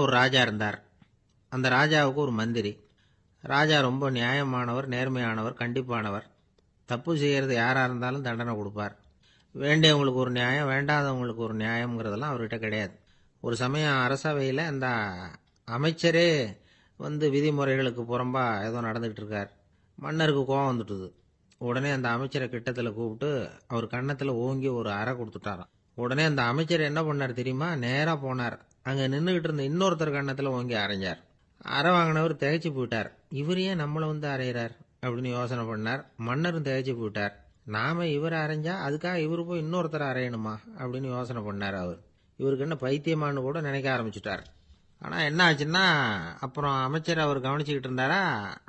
ஒரு ராஜா இருந்தார். அந்த ராஜாவுக்கு ஒரு மந்திரி. ராஜா ரொம்ப நியாயமானவர், நேர்மையானவர், கண்டிப்பானவர். தப்பு செய்கிறது யாராக இருந்தாலும் தண்டனை கொடுப்பார். வேண்டியவங்களுக்கு ஒரு நியாயம், வேண்டாதவங்களுக்கு ஒரு நியாயம்ங்கிறதெல்லாம் அவர்கிட்ட கிடையாது. ஒரு சமயம் அரசவையில் அந்த அமைச்சரே விதிமுறைகளுக்கு புறம்பா ஏதோ நடந்துகிட்டு இருக்கார். மன்னருக்கு கோபம் வந்துட்டுது. உடனே அந்த அமைச்சரை கிட்டத்தில் கூப்பிட்டு அவர் கன்னத்தில் ஓங்கி ஒரு அறை கொடுத்துட்டாராம். உடனே அந்த அமைச்சர் என்ன பண்ணார் தெரியுமா? நேராக போனார். அங்கே நின்றுகிட்டு இருந்த இன்னொருத்தர் கன்னத்தில் ஓங்கி அரைஞ்சார். அறை வாங்கினவர் திகைச்சு போயிட்டார். இவர் ஏன் நம்மளை அரைகிறார் அப்படின்னு யோசனை பண்ணார். மன்னரும் திகைச்சு போயிட்டார். நாம இவரை அரைஞ்சா அதுக்காக இவரு போய் இன்னொருத்தரை அரையணுமா அப்படின்னு யோசனை பண்ணார். இவருக்கு என்ன பைத்தியமானு கூட நினைக்க ஆரம்பிச்சுட்டார். ஆனால் என்ன ஆச்சுன்னா, அப்புறம் அமைச்சர் அவர் கவனிச்சுக்கிட்டு இருந்தாரா,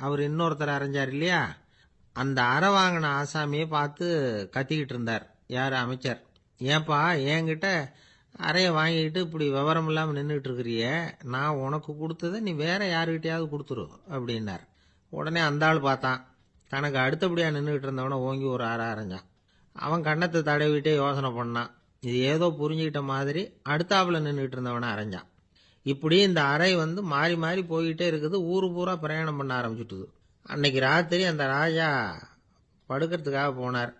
அவர் இன்னொருத்தரை அரைஞ்சார் இல்லையா, அந்த அறை வாங்கின ஆசாமியை பார்த்து கத்திக்கிட்டு இருந்தார். யார்? அமைச்சர். ஏன்பா என்கிட்ட அறையை வாங்கிக்கிட்டு இப்படி விவரம் இல்லாமல் நின்றுட்டு இருக்கிறிய, நான் உனக்கு கொடுத்ததை நீ வேற யாருக்கிட்டையாவது கொடுத்துரு அப்படின்னார். உடனே அந்த ஆள் பார்த்தான். தனக்கு அடுத்தபடியாக நின்றுக்கிட்டு இருந்தவனை ஓங்கி ஒரு அறை அரைஞ்சான். அவன் கன்னத்தை தடவிட்டே யோசனை பண்ணான். இது ஏதோ புரிஞ்சுக்கிட்ட மாதிரி அடுத்தாப்புல நின்றுக்கிட்டு இருந்தவனை அரைஞ்சான். இப்படி இந்த அறை மாறி மாறி போய்கிட்டே இருக்குது. ஊரு பூரா பிரயாணம் பண்ண ஆரம்பிச்சுட்டுது. அன்னைக்கு ராத்திரி அந்த ராஜா படுக்கிறதுக்காக போனார்.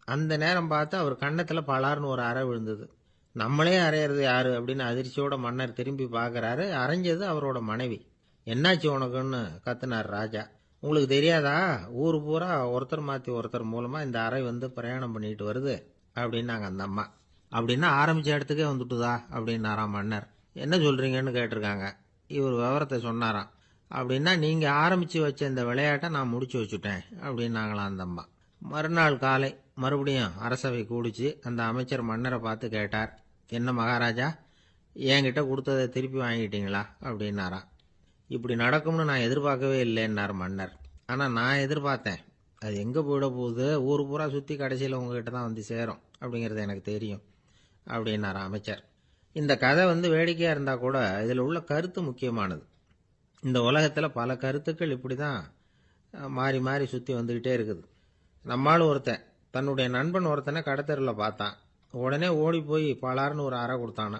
அந்த நேரம் பார்த்து அவர் கன்னத்தில் பலார்னு ஒரு அறை விழுந்தது. நம்மளே அரையிறது யாரு அப்படின்னு அதிர்ச்சியோட மன்னர் திரும்பி பார்க்கறாரு. அரைஞ்சது அவரோட மனைவி. என்னாச்சு உனக்குன்னு கத்துனார் ராஜா. உங்களுக்கு தெரியாதா, ஊரு பூரா ஒருத்தர் மாற்றி ஒருத்தர் மூலமா இந்த அறை பிரயாணம் பண்ணிட்டு வருது அப்படின்னாங்க அந்த அம்மா. அப்படின்னா ஆரம்பிச்ச இடத்துக்கே வந்துட்டுதா அப்படின்னாராம் மன்னர். என்ன சொல்றீங்கன்னு கேட்டிருக்காங்க. இவர் விவரத்தை சொன்னாராம். அப்படின்னா நீங்க ஆரம்பிச்சு வச்ச இந்த விளையாட்டை நான் முடிச்சு வச்சுட்டேன் அப்படின்னாங்களாம் அந்த அம்மா. மறுநாள் காலை மறுபடியும் அரசவை கூடிச்சு. அந்த அமைச்சர் மன்னரை பார்த்து கேட்டார், என்ன மகாராஜா, என்கிட்ட கொடுத்ததை திருப்பி வாங்கிட்டீங்களா அப்படின்னாராம். இப்படி நடக்கும்னு நான் எதிர்பார்க்கவே இல்லைன்னார் மன்னர். ஆனால் நான் எதிர்பார்த்தேன். அது எங்கே போயிட போகுது, ஊர் பூரா சுற்றி கடைசியில் உங்ககிட்ட தான் சேரும் அப்படிங்கிறது எனக்கு தெரியும் அப்படின்னாராம் அமைச்சர். இந்த கதை வேடிக்கையாக இருந்தால் கூட இதில் உள்ள கருத்து முக்கியமானது. இந்த உலகத்தில் பல கருத்துக்கள் இப்படி தான் மாறி மாறி சுற்றி வந்துக்கிட்டே இருக்குது. நம்மால் ஒருத்தன் தன்னுடைய நண்பன் ஒருத்தனை கடத்தரில் பார்த்தான். உடனே ஓடி போய் பலார்னு ஒரு அறை கொடுத்தானா.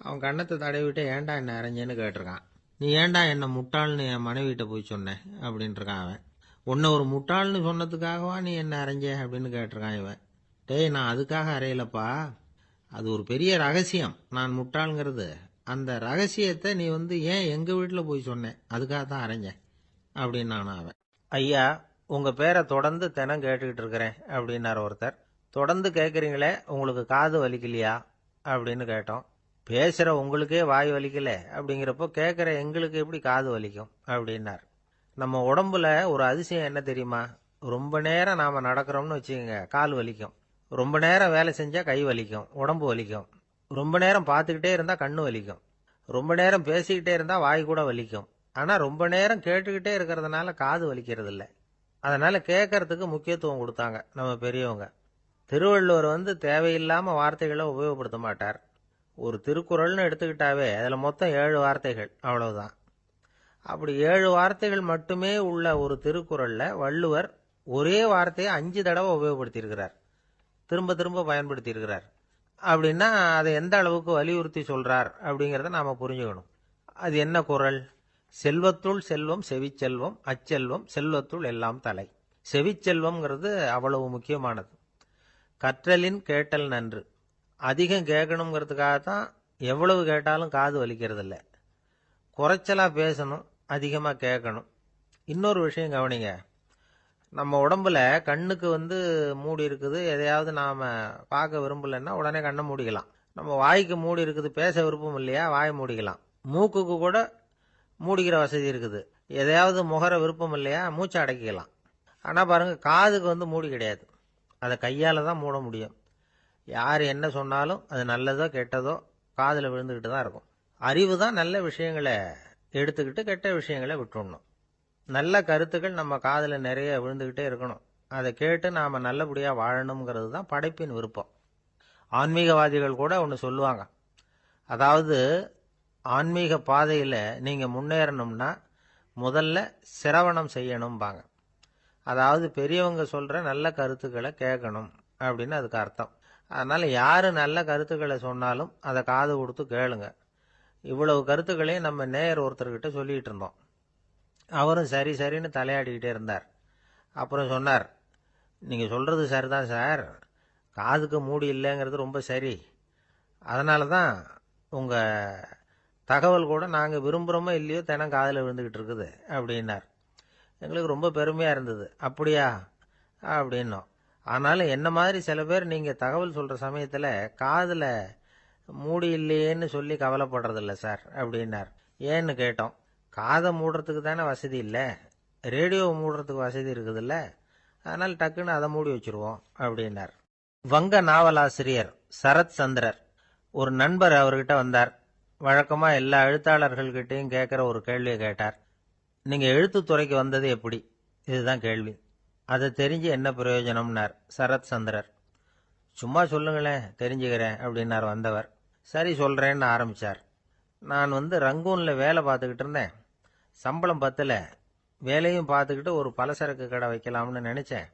அவன் கன்னத்தை தடவிட்டு ஏன்டா என்ன அரைஞ்சேன்னு கேட்டிருக்கான். நீ ஏன்டா என்ன முட்டாள்னு என் மனைவிட்ட போய் சொன்னேன் அப்படின்ட்டுருக்கான் அவன். உன்னை ஒரு முட்டாள்னு சொன்னதுக்காகவா நீ என்ன அரைஞ்ச அப்படின்னு கேட்டிருக்கான் இவன். டேய், நான் அதுக்காக அறையலப்பா, அது ஒரு பெரிய ரகசியம். நான் முட்டாளுங்கிறது அந்த ரகசியத்தை நீ ஏன் எங்கள் வீட்டில் போய் சொன்னேன், அதுக்காக தான் அரைஞ்சேன் அப்படின்னானா அவன். ஐயா, உங்கள் பேரை தொடர்ந்து தினம் கேட்டுக்கிட்டு இருக்கிறேன் அப்படின்னார் ஒருத்தர். தொடர்ந்து கேட்குறீங்களே, உங்களுக்கு காது வலிக்கலையா அப்படின்னு கேட்டோம். பேசுகிற உங்களுக்கே வாய் வலிக்கல அப்படிங்கிறப்போ கேட்குற எங்களுக்கு எப்படி காது வலிக்கும் அப்படின்னார். நம்ம உடம்புல ஒரு அதிசயம் என்ன தெரியுமா? ரொம்ப நேரம் நாம் நடக்கிறோம்னு வச்சுக்கோங்க, கால் வலிக்கும். ரொம்ப நேரம் வேலை செஞ்சால் கை வலிக்கும், உடம்பு வலிக்கும். ரொம்ப நேரம் பார்த்துக்கிட்டே இருந்தால் கண்ணு வலிக்கும். ரொம்ப நேரம் பேசிக்கிட்டே இருந்தால் வாய் கூட வலிக்கும். ஆனால் ரொம்ப நேரம் கேட்டுக்கிட்டே இருக்கிறதுனால காது வலிக்கிறது இல்லை. அதனால் கேட்கறதுக்கு முக்கியத்துவம் கொடுத்தாங்க நம்ம பெரியவங்க. திருவள்ளுவர் தேவையில்லாமல் வார்த்தைகளை உபயோகப்படுத்த மாட்டார். ஒரு திருக்குறள்னு எடுத்துக்கிட்டாவே அதில் மொத்தம் 7 வார்த்தைகள், அவ்வளவுதான். அப்படி 7 வார்த்தைகள் மட்டுமே உள்ள ஒரு திருக்குறளில் வள்ளுவர் ஒரே வார்த்தையை 5 தடவை உபயோகப்படுத்தியிருக்கிறார், திரும்ப திரும்ப பயன்படுத்தியிருக்கிறார். அப்படின்னா அதை எந்த அளவுக்கு வலியுறுத்தி சொல்றார் அப்படிங்கிறத நாம புரிஞ்சுக்கணும். அது என்ன குறள்? செல்வத்துள் செல்வம் செவிச்செல்வம், அச்செல்வம் செல்வத்துள் எல்லாம் தலை. செவிச்செல்வம்ங்கிறது அவ்வளவு முக்கியமானது. கற்றலின் கேட்டல் நன்று. அதிகம் கேட்கணுங்கிறதுக்காகத்தான் எவ்வளவு கேட்டாலும் காது வலிக்கிறது இல்லை. குறைச்சலா பேசணும், அதிகமாக கேட்கணும். இன்னொரு விஷயம் கவனிங்க. நம்ம உடம்புல கண்ணுக்கு மூடி இருக்குது, எதையாவது நாம் பார்க்க விரும்பலைன்னா உடனே கண்ணை மூடிக்கலாம். நம்ம வாய்க்கு மூடி இருக்குது, பேச விருப்பம் இல்லையா, வாயை மூடிக்கலாம். மூக்குக்கு கூட மூடிக்கிற வசதி இருக்குது, எதையாவது முகர விருப்பம் இல்லையா, மூச்சை அடக்கிக்கலாம். ஆனால் பாருங்க, காதுக்கு மூடி கிடையாது. அதை கையால் தான் மூட முடியும். யார் என்ன சொன்னாலும் அது நல்லதோ கெட்டதோ காதில் விழுந்துக்கிட்டு தான் இருக்கும். அறிவு தான் நல்ல விஷயங்களை எடுத்துக்கிட்டு கெட்ட விஷயங்களை விட்டுடணும். நல்ல கருத்துக்கள் நம்ம காதில் நிறைய விழுந்துக்கிட்டே இருக்கணும். அதை கேட்டு நாம் நல்லபடியாக வாழணுங்கிறது தான் படைப்பின் விருப்பம். ஆன்மீகவாதிகள் கூட ஒன்று சொல்லுவாங்க. அதாவது, ஆன்மீக பாதையில் நீங்கள் முன்னேறணும்னா முதல்ல சிரவணம் செய்யணும்பாங்க. அதாவது பெரியவங்க சொல்கிற நல்ல கருத்துக்களை கேட்கணும் அப்படின்னு அதுக்கு அர்த்தம். அதனால் யார் நல்ல கருத்துக்களை சொன்னாலும் அதை காது கொடுத்து கேளுங்க. இவ்வளவு கருத்துக்களையும் நம்ம நேயர் ஒருத்தர்கிட்ட சொல்லிகிட்டு இருந்தோம். அவரும் சரி சரின்னு தலையாடிக்கிட்டே இருந்தார். அப்புறம் சொன்னார், நீங்கள் சொல்கிறது சரிதான் சார், காதுக்கு மூடி இல்லைங்கிறது ரொம்ப சரி. அதனால தான் உங்கள் தகவல் கூட நாங்கள் விரும்புகிறோமோ இல்லையோ தினம் காதில் விழுந்துக்கிட்டு இருக்குது அப்படின்னார். எங்களுக்கு ரொம்ப பெருமையாக இருந்தது. அப்படியா அப்படின்னோம். ஆனாலும் என்ன மாதிரி சில பேர் நீங்கள் தகவல் சொல்கிற சமயத்தில் காதில் மூடி இல்லையேன்னு சொல்லி கவலைப்படுறதில்ல சார் அப்படின்னார். ஏன்னு கேட்டோம். காதை மூடுறதுக்கு தானே வசதி இல்லை, ரேடியோவை மூடுறதுக்கு வசதி இருக்குதுல்ல, அதனால் டக்குன்னு அதை மூடி வச்சுருவோம் அப்படின்னார். வங்க நாவலாசிரியர் சரத் சந்திரர் ஒரு நண்பர் அவர்கிட்ட வந்தார். வழக்கமாக எல்லா எழுத்தாளர்கள்கிட்டையும் கேட்குற ஒரு கேள்வியை கேட்டார். நீங்கள் எழுத்துத்துறைக்கு வந்தது எப்படி? இதுதான் கேள்வி. அதை தெரிஞ்சு என்ன பிரயோஜனம்னார் சரத் சந்திரர். சும்மா சொல்லுங்களேன், தெரிஞ்சுக்கிறேன் அப்படின்னார் வந்தவர். சரி சொல்கிறேன்னு ஆரம்பித்தார். நான் ரங்கூனில் வேலை பார்த்துக்கிட்டு இருந்தேன். சம்பளம் பத்தல. வேலையும் பார்த்துக்கிட்டு ஒரு பலசரக்கு கடை வைக்கலாம்னு நினச்சேன்.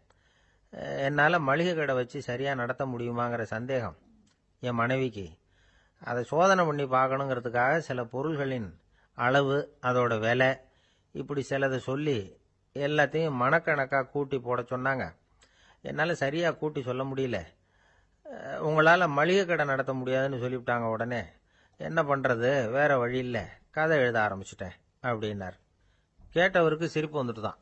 என்னால் மளிகை கடை வச்சு சரியாக நடத்த முடியுமாங்கிற சந்தேகம் என் மனைவிக்கு. அதை சோதனை பண்ணி பார்க்கணுங்கிறதுக்காக சில பொருள்களின் அளவு, அதோட விலை, இப்படி சிலதை சொல்லி எல்லாத்தையும் மனக்கணக்காக கூட்டி போட சொன்னாங்க. என்னால் சரியாக கூட்டி சொல்ல முடியல. உங்களால் மளிகை கடை நடத்த முடியாதுன்னு சொல்லிவிட்டாங்க. உடனே என்ன பண்ணுறது, வேறு வழி இல்லை, கதை எழுத ஆரம்பிச்சிட்டேன் அப்படின்னார். கேட்டவருக்கு சிரிப்பு வந்துட்டு தான்.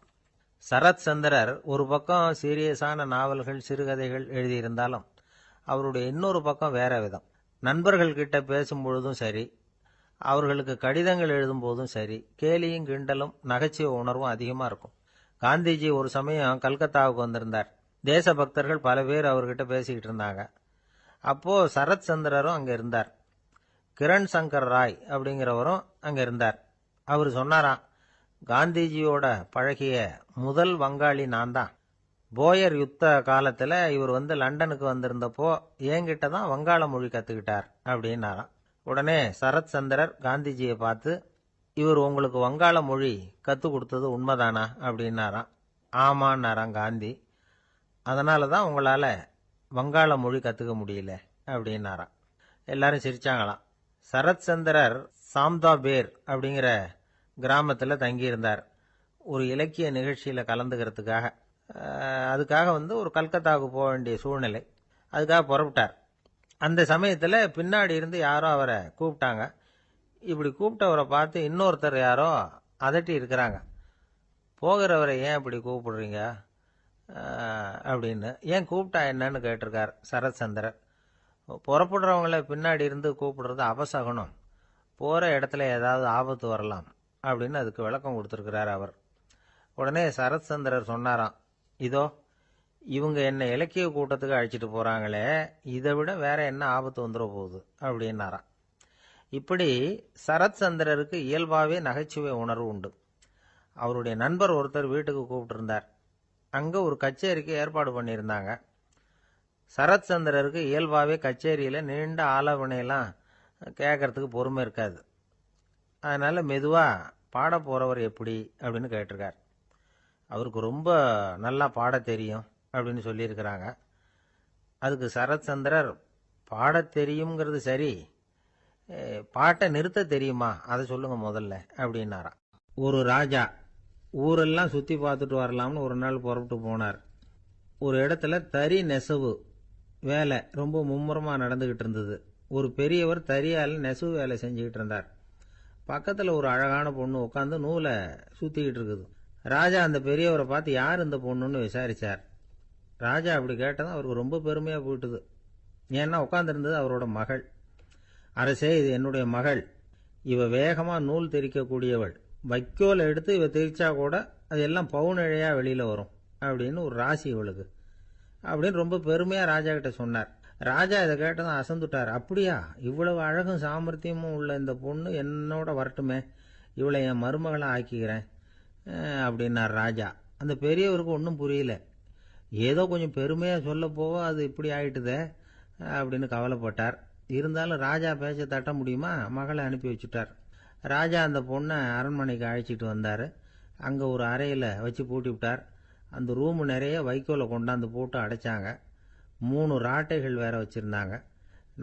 சரத் சந்திரர் ஒரு பக்கம் சீரியஸான நாவல்கள், சிறுகதைகள் எழுதியிருந்தாலும் அவருடைய இன்னொரு பக்கம் வேற விதம். நண்பர்கள்கிட்ட பேசும்பொழுதும் சரி, அவர்களுக்கு கடிதங்கள் எழுதும் போதும் சரி, கேலியும் கிண்டலும் நகைச்சுவை உணர்வும் அதிகமாக இருக்கும். காந்திஜி ஒரு சமயம் கல்கத்தாவுக்கு வந்திருந்தார். தேசபக்தர்கள் பல பேர் அவர்கிட்ட பேசிக்கிட்டு இருந்தாங்க. அப்போது சரத் சந்திரரும் அங்கே இருந்தார். கிரண் சங்கர் ராய் அப்படிங்கிறவரும் அங்கே இருந்தார். அவர் சொன்னாராம், காந்திஜியோட பழகிய முதல் வங்காளி நான் தான். போயர் யுத்த காலத்தில் இவர் லண்டனுக்கு வந்திருந்தப்போ என்கிட்ட தான் வங்காள மொழி கற்றுக்கிட்டார் அப்படின்னாராம். உடனே சரத் சந்திரர் காந்திஜியை பார்த்து, இவர் உங்களுக்கு வங்காள மொழி கற்றுக் கொடுத்தது உண்மைதானா அப்படின்னாராம். ஆமான்னாராம் காந்தி. அதனால தான் உங்களால் வங்காள மொழி கற்றுக்க முடியல அப்படின்னாராம். எல்லாரும் சிரிச்சாங்களாம். சரத் சந்திரர் சாம்தாபேர் அப்படிங்கிற கிராமத்தில் தங்கியிருந்தார். ஒரு இலக்கிய நிகழ்ச்சியில் கலந்துக்கிறதுக்காக. அதுக்காக ஒரு கல்கத்தாவுக்கு போக வேண்டிய சூழ்நிலை. அதுக்காக புறப்பட்டார். அந்த சமயத்தில் பின்னாடி இருந்து யாரோ அவரை கூப்பிட்டாங்க. இப்படி கூப்பிட்டவரை பார்த்து இன்னொருத்தர் யாரோ அதட்டி இருக்கிறாங்க. போகிறவரை ஏன் இப்படி கூப்பிடுறீங்க அப்படின்னு. ஏன் கூப்பிட்டா என்னன்னு கேட்டிருக்கார் சரத் சந்திரர். புறப்படுறவங்கள பின்னாடி இருந்து கூப்பிடுறது அபசகுனம், போகிற இடத்துல ஏதாவது ஆபத்து வரலாம் அப்படின்னு அதுக்கு விளக்கம் கொடுத்துருக்கிறார் அவர். உடனே சரத் சந்திரர் சொன்னாராம், இதோ இவங்க என்ன இலக்கிய கூட்டத்துக்கு அழைச்சிட்டு போகிறாங்களே, இதை விட வேற என்ன ஆபத்து வந்துட போகுது அப்படின்னாராம். இப்படி சரத் சந்திரருக்கு இயல்பாகவே நகைச்சுவை உணர்வு உண்டு. அவருடைய நண்பர் ஒருத்தர் வீட்டுக்கு கூப்பிட்டுருந்தார். அங்கே ஒரு கச்சேரிக்கு ஏற்பாடு பண்ணியிருந்தாங்க. சரத் சந்திரருக்கு இயல்பாகவே கச்சேரியில் நீண்ட ஆலோசனையெல்லாம் கேட்கறதுக்கு பொறுமை இருக்காது. அதனால் மெதுவாக பாட போகிறவர் எப்படி அப்படின்னு கேட்டிருக்கார். அவருக்கு ரொம்ப நல்லா பாட தெரியும் அப்படின்னு சொல்லியிருக்கிறாங்க. அதுக்கு சரத் சந்திரர், பாட தெரியுங்கிறது சரி, பாட்டை நிறுத்த தெரியுமா, அதை சொல்லுங்க முதல்ல அப்படின்னாராம். ஒரு ராஜா ஊரெல்லாம் சுற்றி பார்த்துட்டு வரலாம்னு ஒரு நாள் புறப்பட்டு போனார். ஒரு இடத்துல தறி நெசவு வேலை ரொம்ப மும்முரமாக நடந்துக்கிட்டு இருந்தது. ஒரு பெரியவர் தறியால் நெசவு வேலை செஞ்சுக்கிட்டு இருந்தார். பக்கத்தில் ஒரு அழகான பொண்ணு உட்காந்து நூலை சுற்றிக்கிட்டு இருக்குது. ராஜா அந்த பெரியவரை பார்த்து, யார் இந்த பொண்ணுன்னு விசாரித்தார். ராஜா அப்படி கேட்டதும் அவருக்கு ரொம்ப பெருமையாக போயிட்டுது. ஏன்னா உட்காந்துருந்தது அவரோட மகள். அரசே, இது என்னுடைய மகள், இவ வேகமாக நூல் திரிக்கக்கூடியவள், வைக்கோல் எடுத்து இவ திரிச்சா கூட அது எல்லாம் பவுனிழையாக வெளியில் வரும் அப்படின்னு ஒரு ராசி இவளுக்கு அப்படின்னு ரொம்ப பெருமையாக ராஜா கிட்ட சொன்னார். ராஜா இதை கேட்டதும் அசந்துட்டார். அப்படியா, இவ்வளவு அழகும் சாமர்த்தியமும் உள்ள இந்த பொண்ணு என்னோட வரட்டுமே, இவளை என் மருமகளை ஆக்கிக்கிறேன் அப்படின்னார் ராஜா. அந்த பெரியவருக்கு ஒன்றும் புரியல. ஏதோ கொஞ்சம் பெருமையாக சொல்ல போக அது இப்படி ஆயிட்டுதே அப்படின்னு கவலைப்பட்டார். இருந்தாலும் ராஜா பேச்ச தட்ட முடியுமா, மகளை அனுப்பி வச்சுட்டார். ராஜா அந்த பொண்ணை அரண்மனைக்கு அழைச்சிட்டு வந்தார். அங்கே ஒரு அறையில் வச்சு பூட்டி விட்டார். அந்த ரூமு நிறைய வைக்கோலை கொண்டாந்து போட்டு அடைச்சாங்க. 3 ராட்டைகள் வேற வச்சுருந்தாங்க.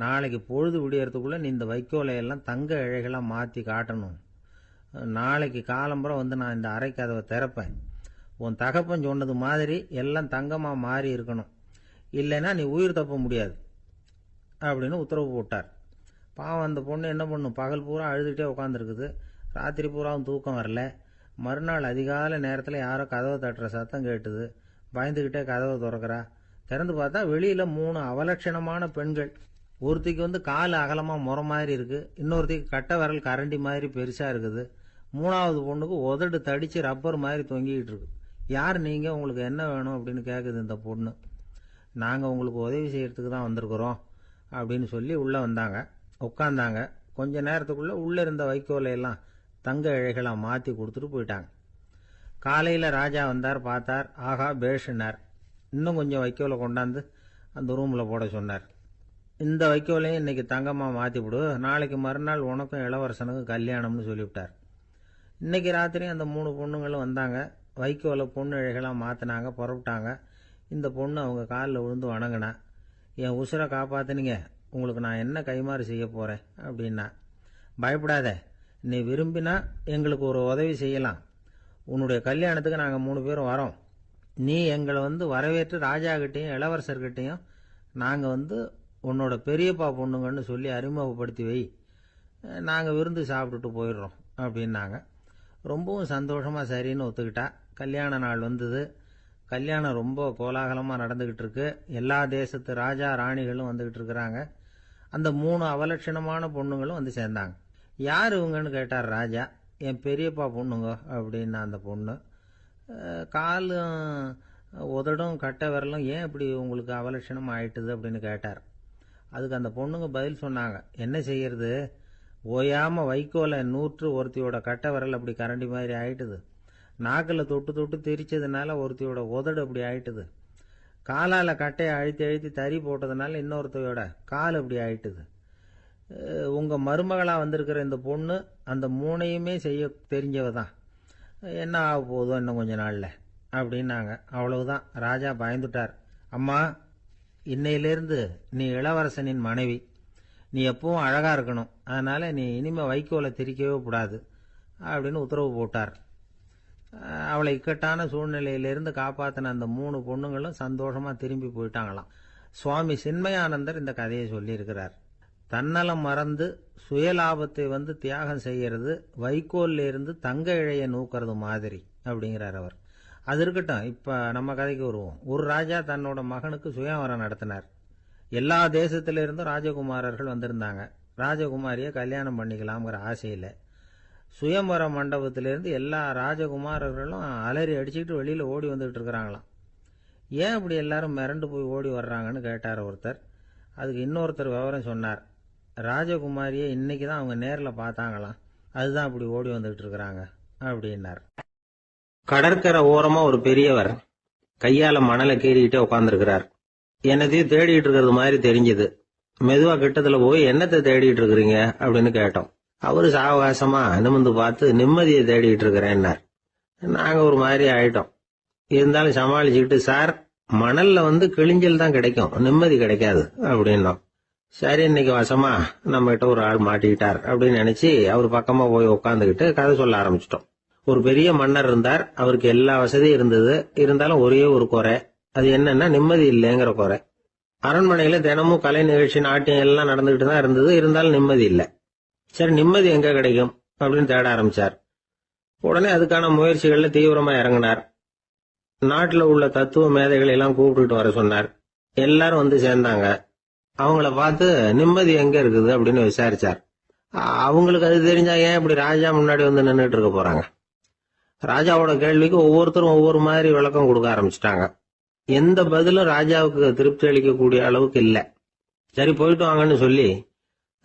நாளைக்கு பொழுது விடியறதுக்குள்ள நீ இந்த வைக்கோலையெல்லாம் தங்க இழைகளாக மாற்றி காட்டணும். நாளைக்கு காலம்புறம் வந்து நான் இந்த அறை கதவை திறப்பேன். உன் தகப்பன் சொன்னது மாதிரி எல்லாம் தங்கமாக மாறி இருக்கணும், இல்லைன்னா நீ உயிர் தப்ப முடியாது அப்படின்னு உத்தரவு போட்டார். பாவம் அந்த பொண்ணு என்ன பண்ணும், பகல் பூரா அழுதுகிட்டே உட்காந்துருக்குது. ராத்திரி பூராவும் தூக்கம் வரல. மறுநாள் அதிகாலை நேரத்தில் யாரோ கதவை தட்டுற சத்தம் கேட்டுது. பயந்துக்கிட்டே கதவை திறக்கிறா. திறந்து பார்த்தா வெளியில் 3 அவலட்சணமான பெண்கள். ஒருத்திக்கு வந்து கால் அகலமாக முறை மாதிரி இருக்குது, இன்னொருத்திக்கு கட்டை விரல் கரண்டி மாதிரி பெருசாக இருக்குது, 3வது பொண்ணுக்கு உதடு தடித்து ரப்பர் மாதிரி தொங்கிக்கிட்டு இருக்கு. யார் நீங்கள், உங்களுக்கு என்ன வேணும் அப்படின்னு கேட்குது இந்த பொண்ணு. நாங்கள் உங்களுக்கு உதவி செய்கிறதுக்கு தான் வந்திருக்கிறோம் அப்படின்னு சொல்லி உள்ளே வந்தாங்க, உட்காந்தாங்க. கொஞ்ச நேரத்துக்குள்ளே உள்ளே இருந்த வைக்கோலையெல்லாம் தங்க இழைகளாக மாற்றி கொடுத்துட்டு போயிட்டாங்க. காலையில் ராஜா வந்தார், பார்த்தார். ஆகா பேஷுனார். இன்னும் கொஞ்சம் வைக்கோலை கொண்டாந்து அந்த ரூமில் போட சொன்னார். இந்த வைக்கோலையும் இன்னைக்கு தங்கமாக மாற்றி விடு, நாளைக்கு மறுநாள் உனக்கும் இளவரசனுக்கும் கல்யாணம்னு சொல்லிவிட்டார். இன்னைக்கு ராத்திரி அந்த 3 பொண்ணுங்களும் வந்தாங்க. வைக்கோலை பொண்ணு இழைகளாக மாற்றினாங்க, புறப்பட்டாங்க. இந்த பொண்ணு அவங்க காலில் விழுந்து வணங்கினா. என் உசுரை காப்பாற்றினீங்க, உங்களுக்கு நான் என்ன கைமாறு செய்ய போகிறேன் அப்படின்னா. பயப்படாத, நீ விரும்பினா எங்களுக்கு ஒரு உதவி செய்யலாம். உன்னுடைய கல்யாணத்துக்கு நாங்கள் 3 பேரும் வரோம். நீ எங்களை வந்து வரவேற்று ராஜாக்கிட்டையும் இளவரசர்கிட்டையும் நாங்கள் வந்து உன்னோட பெரியப்பா பொண்ணுங்கன்னு சொல்லி அறிமுகப்படுத்தி வை, நாங்கள் விருந்து சாப்பிட்டுட்டு போயிடுறோம் அப்படின்னாங்க. ரொம்பவும் சந்தோஷமாக சரின்னு ஒத்துக்கிட்டா. கல்யாண நாள் வந்தது. கல்யாணம் ரொம்ப கோலாகலமாக நடந்துக்கிட்டு இருக்கு. எல்லா தேசத்து ராஜா ராணிகளும் வந்துக்கிட்டு இருக்கிறாங்க. அந்த 3 அவலட்சணமான பொண்ணுங்களும் வந்து சேர்ந்தாங்க. யார் இவங்கன்னு கேட்டார் ராஜா. என் பெரியப்பா பொண்ணுங்க அப்படின்னா அந்த பொண்ணு. காலும் உதடும் கட்டை விரலும் ஏன் இப்படி உங்களுக்கு அவலட்சணம் ஆயிட்டுது அப்படின்னு கேட்டார். அதுக்கு அந்த பொண்ணுங்க பதில் சொன்னாங்க. என்ன செய்யறது, ஓயாமல் வைக்கோலை நூற்று ஒருத்தியோட கட்டை விரல் அப்படி கரண்டி மாதிரி ஆயிட்டுது, நாக்கில் தொட்டு தொட்டு திரிச்சதுனால ஒருத்தியோட உதடு அப்படி ஆயிட்டுது, காலால் கட்டையை அழுத்தி அழுத்தி தறி போட்டதுனால இன்னொருத்தையோட கால் அப்படி ஆயிட்டுது. உங்கள் மருமகளாக வந்திருக்கிற இந்த பொண்ணு அந்த 3ஐயுமே செய்ய தெரிஞ்சவ தான். என்ன ஆக போதும் இன்னும் கொஞ்ச நாளில் அப்படின்னாங்க. அவ்வளவுதான். ராஜா பயந்துட்டார். அம்மா, இன்னையிலேருந்து நீ இளவரசனின் மனைவி. நீ எப்பவும் அழகாக இருக்கணும், அதனால் நீ இனிமேல் வைக்கோலை திரிக்கவே கூடாது அப்படின்னு உத்தரவு போட்டார். அவளை இக்கட்டான சூழ்நிலையிலிருந்து காப்பாற்றின அந்த 3 பொண்ணுங்களும் சந்தோஷமாக திரும்பி போயிட்டாங்களாம். சுவாமி சின்மயானந்தர் இந்த கதையை சொல்லியிருக்கிறார். தன்னலம் மறந்து சுயலாபத்தை வந்து தியாகம் செய்கிறது வைக்கோல்ல இருந்து தங்க இழையை நூக்கிறது மாதிரி அப்படிங்கிறார் அவர். அது இருக்கட்டும், இப்போ நம்ம கதைக்கு வருவோம். ஒரு ராஜா தன்னோட மகனுக்கு சுயவரம் நடத்தினார். எல்லா தேசத்திலிருந்தும் ராஜகுமாரர்கள் வந்திருந்தாங்க. ராஜகுமாரியை கல்யாணம் பண்ணிக்கலாம்ங்கிற ஆசையில் சுயம்பர மண்டபத்திலிருந்து எல்லா ராஜகுமாரர்களும் அலறி அடிச்சுக்கிட்டு வெளியில் ஓடி வந்துகிட்டு இருக்கிறாங்களாம். ஏன் இப்படி எல்லாரும் மிரண்டு போய் ஓடி வர்றாங்கன்னு கேட்டார் ஒருத்தர். அதுக்கு இன்னொருத்தர் விவரம் சொன்னார். ராஜகுமாரியை இன்னைக்கு தான் அவங்க நேரில் பார்த்தாங்களாம், அதுதான் இப்படி ஓடி வந்துகிட்டு இருக்கிறாங்க அப்படின்னார். கடற்கரை ஓரமாக ஒரு பெரியவர் கையால் மணலை கீறிக்கிட்டே உட்காந்துருக்கிறார். என்னத்தையும் தேடிட்டு இருக்கிறது மாதிரி தெரிஞ்சுது. மெதுவாக கிட்டத்தில் போய் என்னத்தை தேடிட்டு இருக்கிறீங்க அப்படின்னு கேட்டோம். அவரு சாவகாசமா நிமிர்ந்து பார்த்து நிம்மதியை தேடிட்டு இருக்கிறேன்னார். நாங்கள் ஒரு மாதிரி ஆயிட்டோம். இருந்தாலும் சமாளிச்சுக்கிட்டு, சார், மணல்ல வந்து கிழிஞ்சல் தான் கிடைக்கும், நிம்மதி கிடைக்காது அப்படின்னோம். சரி, இன்னைக்கு வசமா நம்ம கிட்ட ஒரு ஆள் மாட்டிக்கிட்டார் அப்படின்னு நினைச்சு அவர் பக்கமா போய் உட்காந்துக்கிட்டு கதை சொல்ல ஆரம்பிச்சிட்டோம். ஒரு பெரிய மன்னர் இருந்தார். அவருக்கு எல்லா வசதியும் இருந்தது. இருந்தாலும் ஒரே ஒரு குறை. அது என்னன்னா நிம்மதி இல்லைங்கிற குறை. அரண்மனையில தினமும் கலை நிகழ்ச்சி, நாட்டியம் எல்லாம் நடந்துகிட்டு தான் இருந்தது. இருந்தாலும் நிம்மதி இல்லை. சரி, நிம்மதி எங்க கிடைக்கும் அப்படின்னு தேட ஆரம்பிச்சார். உடனே அதுக்கான முயற்சிகள்ல தீவிரமா இறங்கினார். நாட்டில் உள்ள தத்துவ மேதைகளை எல்லாம் கூப்பிட்டுட்டு வர சொன்னார். எல்லாரும் வந்து சேர்ந்தாங்க. அவங்கள பார்த்து நிம்மதி எங்க இருக்குது அப்படின்னு விசாரிச்சார். அவங்களுக்கு அது தெரிஞ்சா ஏன் இப்படி ராஜா முன்னாடி வந்து நின்றுட்டு இருக்க போறாங்க? ராஜாவோட கேள்விக்கு ஒவ்வொருத்தரும் ஒவ்வொரு மாதிரி விளக்கம் கொடுக்க ஆரம்பிச்சிட்டாங்க. எந்த பதிலும் ராஜாவுக்கு திருப்தி அளிக்கக்கூடிய அளவுக்கு இல்லை. சரி, போயிட்டு வாங்கன்னு சொல்லி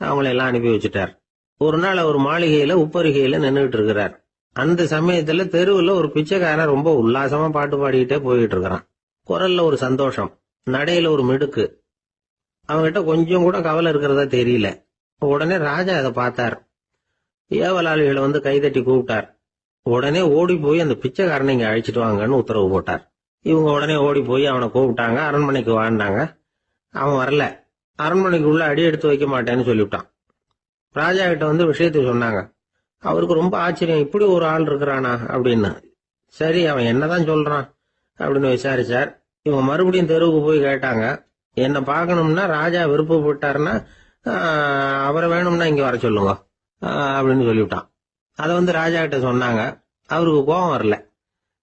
அவங்கள எல்லாம் அனுப்பி வச்சுட்டார். ஒரு நாள் அவர் மாளிகையில உப்பரிகையில நின்றுட்டு இருக்கிறார். அந்த சமயத்துல தெருவுல ஒரு பிச்சைக்காரன் ரொம்ப உல்லாசமா பாட்டு பாடிக்கிட்டே போயிட்டு இருக்கிறான். குரல்ல ஒரு சந்தோஷம், நடையில ஒரு மிடுக்கு. அவங்ககிட்ட கொஞ்சம் கூட கவலை இருக்கிறதா தெரியல. உடனே ராஜா அதை பார்த்தார். ஏவலாளிகளை வந்து கைதட்டி கூப்பிட்டார். உடனே ஓடி போய் அந்த பிச்சைக்காரனை இங்க அழைச்சிட்டு வாங்கன்னு உத்தரவு போட்டார். இவங்க உடனே ஓடி போய் அவனை கூப்பிட்டாங்க. அரண்மனைக்கு வாழ்ந்தாங்க. அவன் வரல. அரண்மனைக்குள்ள அடி எடுத்து வைக்க மாட்டேன்னு சொல்லிவிட்டான். ராஜா கிட்ட வந்து விஷயத்தை சொன்னாங்க. அவருக்கு ரொம்ப ஆச்சரியம், இப்படி ஒரு ஆள் இருக்கிறானா அப்படின்னு. சரி, அவன் என்னதான் சொல்றான் அப்படின்னு விசாரிச்சார். இவங்க மறுபடியும் தெருவுக்கு போய் கேட்டாங்க. என்ன பார்க்கணும்னா ராஜா விருப்பப்பட்டாருன்னா அவரை வேணும்னா இங்க வர சொல்லுங்க அப்படின்னு சொல்லிவிட்டான். அதை வந்து ராஜா கிட்ட சொன்னாங்க. அவருக்கு கோபம் வரல.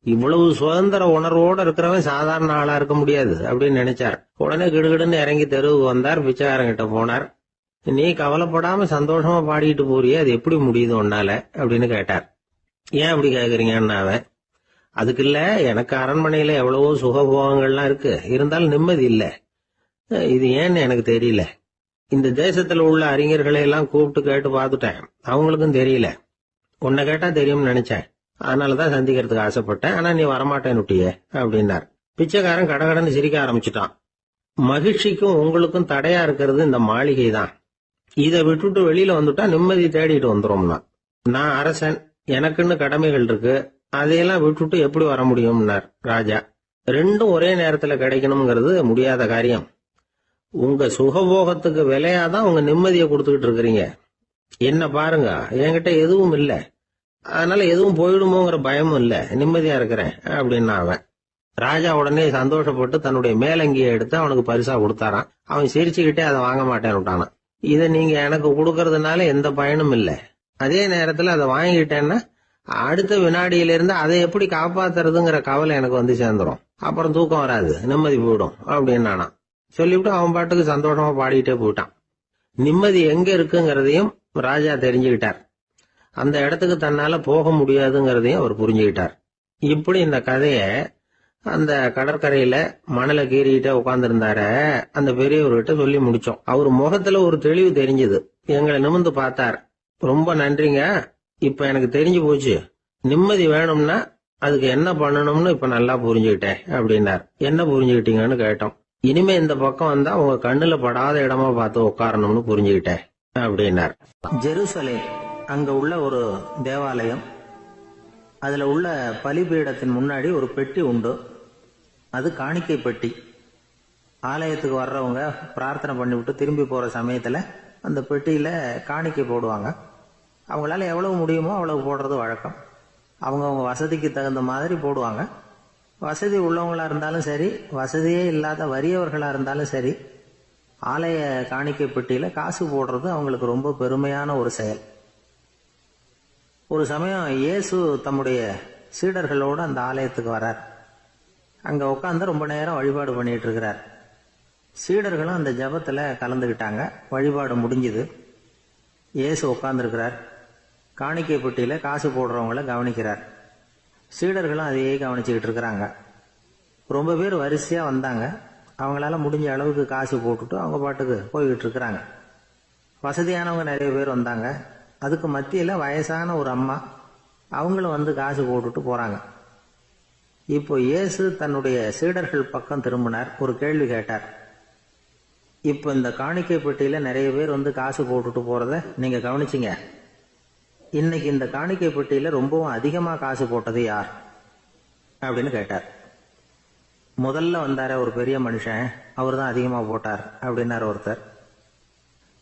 இவ்வளவு சுதந்திர உணர்வோடு இருக்கிறவன் சாதாரண ஆளா இருக்க முடியாது அப்படின்னு நினைச்சார். உடனே கிடுகிடுன்னு இறங்கி தெருவுக்கு வந்தார். பிச்சைக்காரங்கிட்ட போனார். நீ கவலைப்படாம சந்தோஷமா பாடிட்டு போறியே, அது எப்படி முடியுது உன்னால அப்படின்னு கேட்டார். ஏன் அப்படி கேக்குறீங்கன்னு அவன், அதுக்கு இல்ல, எனக்கு அரண்மனையில எவ்வளவோ சுகபோகங்கள்லாம் இருக்கு, இருந்தாலும் நிம்மதி இல்ல. இது ஏன்னு எனக்கு தெரியல. இந்த தேசத்துல உள்ள அறிஞர்களை எல்லாம் கூப்பிட்டு கேட்டு பார்த்துட்டேன், அவங்களுக்கும் தெரியல. உன்னை கேட்டா தெரியும்னு நினைச்சேன், அதனாலதான் சந்திக்கிறதுக்கு ஆசைப்பட்டேன். ஆனா நீ வரமாட்டேன்னுட்டியே அப்படின்னார். பிச்சைக்காரன் கடகடன்னு சிரிக்க ஆரம்பிச்சுட்டான். மகிழ்ச்சிக்கும் உங்களுக்கும் தடையா இருக்கிறது இந்த மாளிகை தான். இதை விட்டுட்டு வெளியில வந்துட்டா நிம்மதி தேடிட்டு வந்துரும்னா. நான் அரசன், எனக்குன்னு கடமைகள் இருக்கு, அதையெல்லாம் விட்டுட்டு எப்படி வர முடியும்னார் ராஜா. ரெண்டும் ஒரே நேரத்துல கிடைக்கணுங்கிறது முடியாத காரியம். உங்க சுகபோகத்துக்கு விலையாதான் உங்க நிம்மதியை கொடுத்துக்கிட்டு இருக்கிறீங்க. என்ன பாருங்க, என்கிட்ட எதுவும் இல்ல, அதனால எதுவும் போயிடுமோங்கிற பயமும் இல்ல, நிம்மதியா இருக்கிறேன் அப்படின்னா அவன். ராஜா உடனே சந்தோஷப்பட்டு தன்னுடைய மேலங்கியை எடுத்து அவனுக்கு பரிசா கொடுத்தாரான். அவன் சிரிச்சுக்கிட்டே அதை வாங்க மாட்டேன்னு விட்டானான். இதை நீங்க எனக்கு கொடுக்கறதுனால எந்த பயனும் இல்ல, அதே நேரத்துல அதை வாங்கிட்டேன்னா அடுத்த வினாடியிலிருந்து அதை எப்படி காப்பாத்துறதுங்கிற கவலை எனக்கு வந்து சேர்ந்துரும், அப்புறம் தூக்கம் வராது, நிம்மதி போயிடும் அப்படின்னானா. சொல்லிவிட்டு அவன் பாட்டுக்கு சந்தோஷமா பாடிட்டே போயிட்டான். நிம்மதி எங்க இருக்குங்கிறதையும் ராஜா தெரிஞ்சுக்கிட்டார். அந்த இடத்துக்கு தன்னால போக முடியாதுங்கிறதையும் அவர் புரிஞ்சுக்கிட்டார். இப்படி இந்த கதைய அந்த கடற்கரையில மணலை கீறிக்கிட்டே உட்கார்ந்துருந்தார அந்த பெரியவர்கிட்ட சொல்லி முடிச்சோம். அவர் முகத்துல ஒரு தெளிவு தெரிஞ்சது. எங்களை நிமிர்ந்து பார்த்தார். ரொம்ப நன்றிங்க, இப்ப எனக்கு தெரிஞ்சு போச்சு, நிம்மதி வேணும்னா அதுக்கு என்ன பண்ணணும்னு இப்ப நல்லா புரிஞ்சுக்கிட்டேன் அப்படின்னார். என்ன புரிஞ்சுக்கிட்டீங்கன்னு கேட்டோம். இனிமே இந்த பக்கம் வந்தா உங்க கண்ணுல படாத இடமா பார்த்து உட்காரணும்னு புரிஞ்சுக்கிட்டேன் அப்படின்னார். ஜெருசலேம், அங்க உள்ள ஒரு தேவாலயம், அதுல உள்ள பலிபீடத்தின் முன்னாடி ஒரு பெட்டி உண்டு. அது காணிக்கை பெட்டி. ஆலயத்துக்கு வர்றவங்க பிரார்த்தனை பண்ணிவிட்டு திரும்பி போற சமயத்துல அந்த பெட்டியில காணிக்கை போடுவாங்க. அவங்களால எவ்வளவு முடியுமோ அவ்வளவு போடுறது வழக்கம். அவங்கவுங்க வசதிக்கு தகுந்த மாதிரி போடுவாங்க. வசதி உள்ளவங்களா இருந்தாலும் சரி, வசதியே இல்லாத வறியவர்களா இருந்தாலும் சரி, ஆலய காணிக்கை பெட்டியில காசு போடுறது அவங்களுக்கு ரொம்ப பெருமையான ஒரு செயல். ஒரு சமயம் இயேசு தம்முடைய சீடர்களோடு அந்த ஆலயத்துக்கு வர்றார். அங்க உட்காந்து ரொம்ப நேரம் வழிபாடு பண்ணிட்டு இருக்கிறார். சீடர்களும் அந்த ஜபத்துல கலந்துகிட்டாங்க. வழிபாடு முடிஞ்சுது. இயேசு உட்கார்ந்துருக்கிறார். காணிக்கை பெட்டியில காசு போடுறவங்கள கவனிக்கிறார். சீடர்களும் அதையே கவனிச்சுக்கிட்டு இருக்கிறாங்க. ரொம்ப பேர் வரிசையா வந்தாங்க. அவங்களால முடிஞ்ச அளவுக்கு காசு போட்டுட்டு அவங்க பாட்டுக்கு போய்கிட்டு இருக்கிறாங்க. வசதியானவங்க நிறைய பேர் வந்தாங்க. அதுக்கு மத்தியில வயசான ஒரு அம்மா, அவங்களும் வந்து காசு போட்டுட்டு போறாங்க. இப்போ இயேசு தன்னுடைய சீடர்கள் பக்கம் திரும்பினார். ஒரு கேள்வி கேட்டார். இப்போ இந்த காணிக்கை பெட்டியில நிறைய பேர் வந்து காசு போட்டுட்டு போறத நீங்க கவனிச்சிங்க. இன்னைக்கு இந்த காணிக்கை பெட்டியில ரொம்பவும் அதிகமா காசு போட்டது யார் அப்படின்னு கேட்டார். முதல்ல வந்தார ஒரு பெரிய மனுஷன், அவர் தான் அதிகமா போட்டார் அப்படின்னாரு ஒருத்தர்.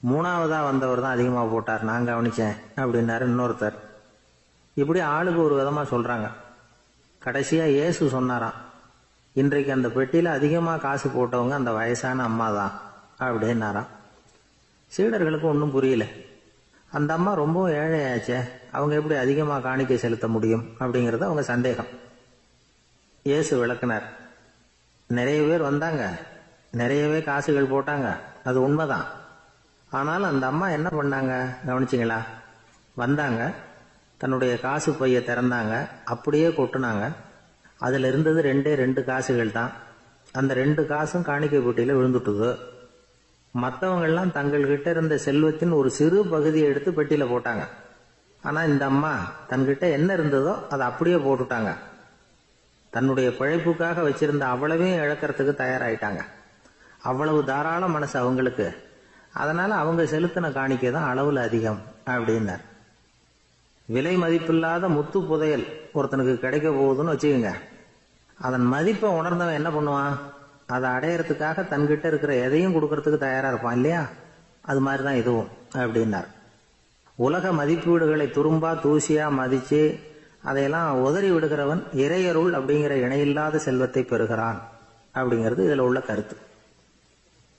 மூணாவதா வந்தவர் தான் அதிகமா போட்டார், நான் கவனிச்சேன் அப்படின்னாரு இன்னொருத்தர். இப்படி ஆளுக்கு ஒரு விதமா சொல்றாங்க. கடைசியா இயேசு சொன்னாராம், இன்றைக்கு அந்த பெட்டியில அதிகமா காசு போட்டவங்க அந்த வயசான அம்மா தான் அப்படின்னாராம். சீடர்களுக்கு ஒன்றும் புரியல. அந்த அம்மா ரொம்ப ஏழையாச்சே, அவங்க எப்படி அதிகமா காணிக்கை செலுத்த முடியும் அப்படிங்கறது அவங்க சந்தேகம். இயேசு விளக்குனார். நிறைய பேர் வந்தாங்க, நிறையவே காசுகள் போட்டாங்க, அது உண்மைதான். ஆனாலும் அந்த அம்மா என்ன பண்ணாங்க கவனிச்சிங்களா? வந்தாங்க, தன்னுடைய காசு பைய திறந்தாங்க, அப்படியே கொட்டுனாங்க. அதுல இருந்தது ரெண்டு காசுகள் தான். அந்த 2 காசும் காணிக்கை பெட்டியில விழுந்துட்டுது. மற்றவங்க எல்லாம் தங்கள்கிட்ட இருந்த செல்வத்தின் ஒரு சிறு பகுதியை எடுத்து பெட்டியில போட்டாங்க. ஆனா இந்த அம்மா தன்கிட்ட என்ன இருந்ததோ அதை அப்படியே போட்டுட்டாங்க. தன்னுடைய பிழைப்புக்காக வச்சிருந்த அவ்வளவையும் இழக்கிறதுக்கு தயாராயிட்டாங்க. அவ்வளவு தாராள மனசு அவங்களுக்கு. அதனால அவங்க செலுத்தின காணிக்கை தான் அளவுல அதிகம் அப்படின்னார். விலை மதிப்பில்லாத முத்து புதையல் ஒருத்தனுக்கு கிடைக்க போகுதுன்னு வச்சுக்கோங்க. அதன் மதிப்பை உணர்ந்தவன் என்ன பண்ணுவான்? அதை அடையறதுக்காக தன்கிட்ட இருக்கிற எதையும் கொடுக்கறதுக்கு தயாரா இருப்பான் இல்லையா, அது மாதிரிதான் இதுவும் அப்படின்னார். உலக மதிப்பீடுகளை துரும்பா தூசியா மதிச்சு அதையெல்லாம் உதறி விடுகிறவன் இறையருள் அப்படிங்கிற இணையில்லாத செல்வத்தை பெறுகிறான் அப்படிங்கிறது இதுல உள்ள கருத்து.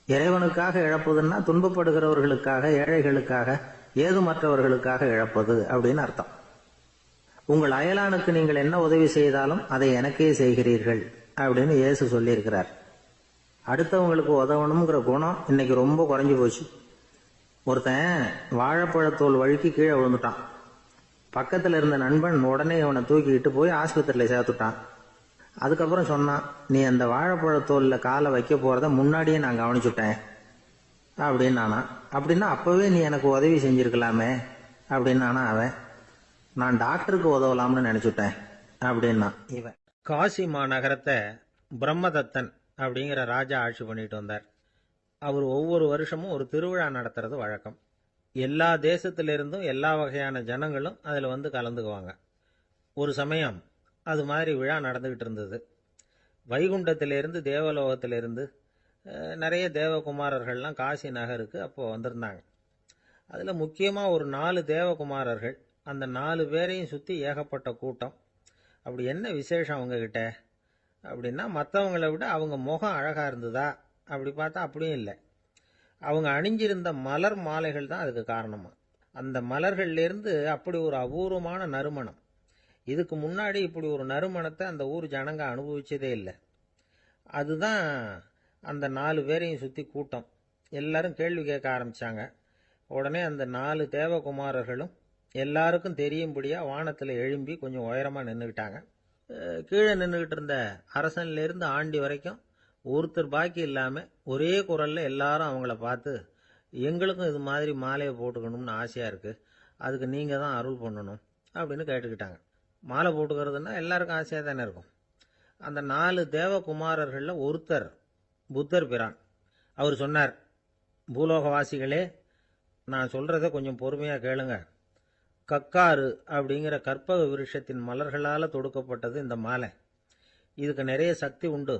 இறைவனுக்காக இழப்பதுன்னா துன்பப்படுகிறவர்களுக்காக, ஏழைகளுக்காக, ஏதுமற்றவர்களுக்காக இழப்பது அப்படின்னு அர்த்தம். உங்கள் அயலானுக்கு நீங்கள் என்ன உதவி செய்தாலும் அதை எனக்கே செய்கிறீர்கள் அப்படின்னு இயேசு சொல்லியிருக்கிறார். அடுத்தவங்களுக்கு உதவணுங்கிற குணம் இன்னைக்கு ரொம்ப குறைஞ்சு போச்சு. ஒருத்தன் வாழைப்பழத்தோல் வழுக்கி கீழே விழுந்துட்டான். பக்கத்தில் இருந்த நண்பன் உடனே இவனை தூக்கிக்கிட்டு போய் ஆஸ்பத்திரியில் சேர்த்துட்டான். அதுக்கப்புறம் சொன்னான், நீ அந்த வாழைப்பழத்தோல்ல காலை வைக்க போறத முன்னாடியே நான் கவனிச்சுட்டேன் அப்படின்னு நானா. அப்படின்னா அப்பவே நீ எனக்கு உதவி செஞ்சிருக்கலாமே அப்படின்னு நானா. அவன், நான் டாக்டருக்கு உதவலாம்னு நினைச்சுட்டேன் அப்படின்னா இவன். காசி மாநகரத்தை பிரம்மதத்தன் அப்படிங்கிற ராஜா ஆட்சி பண்ணிட்டு வந்தார். அவர் ஒவ்வொரு வருஷமும் ஒரு திருவிழா நடத்துறது வழக்கம். எல்லா தேசத்திலிருந்தும் எல்லா வகையான ஜனங்களும் அதில் வந்து கலந்துக்குவாங்க. ஒரு சமயம் அது மாதிரி விழா நடந்துகிட்டு இருந்தது. வைகுண்டத்திலிருந்து தேவலோகத்திலிருந்து நிறைய தேவகுமாரர்கள்லாம் காசி நகருக்கு அப்போது வந்திருந்தாங்க. அதில் முக்கியமாக ஒரு 4 தேவகுமாரர்கள். அந்த 4 பேரையும் சுற்றி ஏகப்பட்ட கூட்டம். அப்படி என்ன விசேஷம் அவங்கக்கிட்ட அப்படின்னா, மற்றவங்களை விட அவங்க முகம் அழகாக இருந்ததா அப்படி பார்த்தா அப்படியும் இல்லை. அவங்க அணிஞ்சிருந்த மலர் மாலைகள் தான் அதுக்கு காரணமா. அந்த மலர்கள்லேருந்து அப்படி ஒரு அபூர்வமான நறுமணம். இதுக்கு முன்னாடி இப்படி ஒரு நறுமணத்தை அந்த ஊர் ஜனங்க அனுபவிச்சதே இல்லை. அதுதான் அந்த 4 பேரையும் சுற்றி கூட்டம். எல்லாரும் கேள்வி கேட்க ஆரம்பித்தாங்க. உடனே அந்த 4 தேவகுமாரர்களும் எல்லாருக்கும் தெரியும்படியாக வானத்தில் எழும்பி கொஞ்சம் உயரமாக நின்றுக்கிட்டாங்க. கீழே நின்றுக்கிட்டு இருந்த அரசன்லேருந்து ஆண்டி வரைக்கும் ஒருத்தர் பாக்கி இல்லாமல் ஒரே குரலில் எல்லாரும் அவங்கள பார்த்து, எங்களுக்கும் இது மாதிரி மாலையை போட்டுக்கணும்னு ஆசையாக இருக்குது, அதுக்கு நீங்கள் தான் அருள் பண்ணணும் அப்படின்னு கேட்டுக்கிட்டாங்க. மாலை போட்டுக்கிறதுனா எல்லாருக்கும் ஆசையாக தானே இருக்கும். அந்த 4 தேவகுமாரர்களில் ஒருத்தர் புத்தர் பிரான். அவர் சொன்னார், பூலோகவாசிகளே, நான் சொல்கிறத கொஞ்சம் பொறுமையாக கேளுங்க. கக்காரு அப்படிங்கிற கற்பக விருட்சத்தின் மலர்களால் தொடுக்கப்பட்டது இந்த மாலை. இதுக்கு நிறைய சக்தி உண்டு.